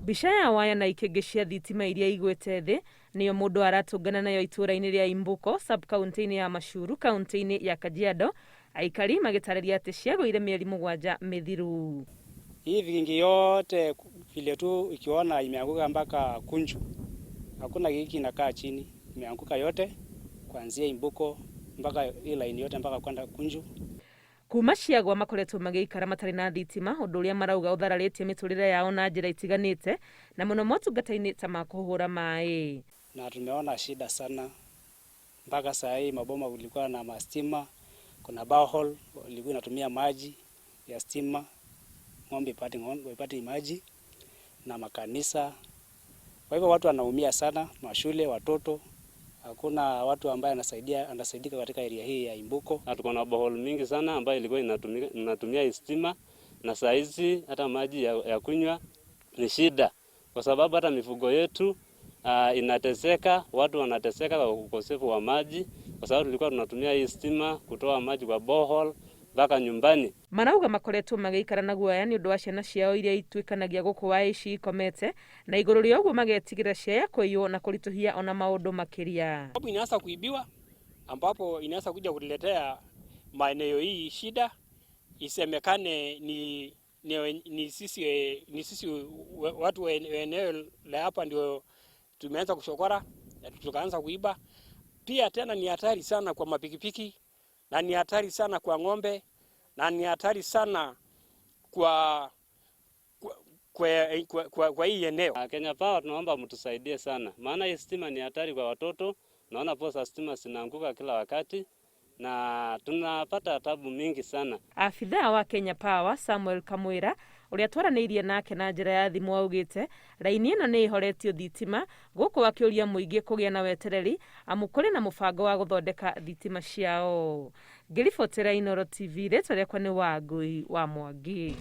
Mbica ya waya na ikenge cia thitima iria igwete thĩ niyo mundu aratũngana nayo itũra-inĩ rĩa Imbuko, sub-county-inĩ ya Machuru, kaunti-inĩ ya Kajiado, aikari magĩtarĩria atĩ ciagũire mĩeri 7 mĩthiru. Hii vigingi yote vile tu ikiona imeanguka mpaka Kunju. Hakuna hiki inakaa chini, imeanguka yote kuanzia Imbuko mpaka hii line yote mpaka kwenda Kunju. Kuma ciagwa makoretwo magĩikara matarĩ na thitima, ũndũ ũrĩa marauga ũthararĩtie mĩtũrĩre yao na njĩra itiganĩte, na mũno motungata-inĩ ta ma kũhũra maĩ. Na tumeona shida sana mpaka saa hii maboma ulikuwa na mastima, kuna borehole ilikuwa inatumia maji ya stima, ng'ombe ipate maji na makanisa. Kwa hivyo watu wanaumia sana, mashule, watoto. Hakuna watu ambaye anasaidika katika area hii ya Imbuko. Na tuko na borehole mingi sana ambayo ilikuwa inatumia stima, na saa hizi hata maji ya kunywa ni shida, kwa sababu hata mifugo yetu inateseka, watu wanateseka kwa ukosefu wa maji, kwa sababu tulikuwa tunatumia hii stima kutoa maji kwa borehole mpaka nyumbani. Marauga makoretwo magĩikara na guoya nĩ ũndũ wa ciana ciao iria ituĩkanagia gũkũ wa ici ikomete, na igũrũ rĩa ũguo magetigĩra ciaya kũiywo na kũritũhia ona maũndũ makĩria. Sababu inaanza kuibiwa, ambapo inaanza kuja kutuletea maeneo hii shida, isemekane ni sisi watu wa eneo la hapa ndio tumeanza kushokora na tukaanza kuiba. Pia tena ni hatari sana kwa mapikipiki, na ni hatari sana kwa ng'ombe, na ni hatari sana kwa hii eneo. Kenya Power tunaomba mtusaidie sana, maana hii stima ni hatari kwa watoto. Naona posa stima zinaanguka kila wakati na tunapata tabu mingi sana. Afithaa wa Kenya Power Samuel Kamwira uria twaranĩirie nake na njĩra ya thimũ augĩte raini ĩno nĩ ihoretio thitima, gũkũ akĩũria mũingĩ kũgĩa na wetereri amu kũrĩ na mũbango wa gũthondeka thitima ciao. Ngĩribotera Inooro TV, rĩtwa rĩakwa nĩ Wangũi wa Mwangi.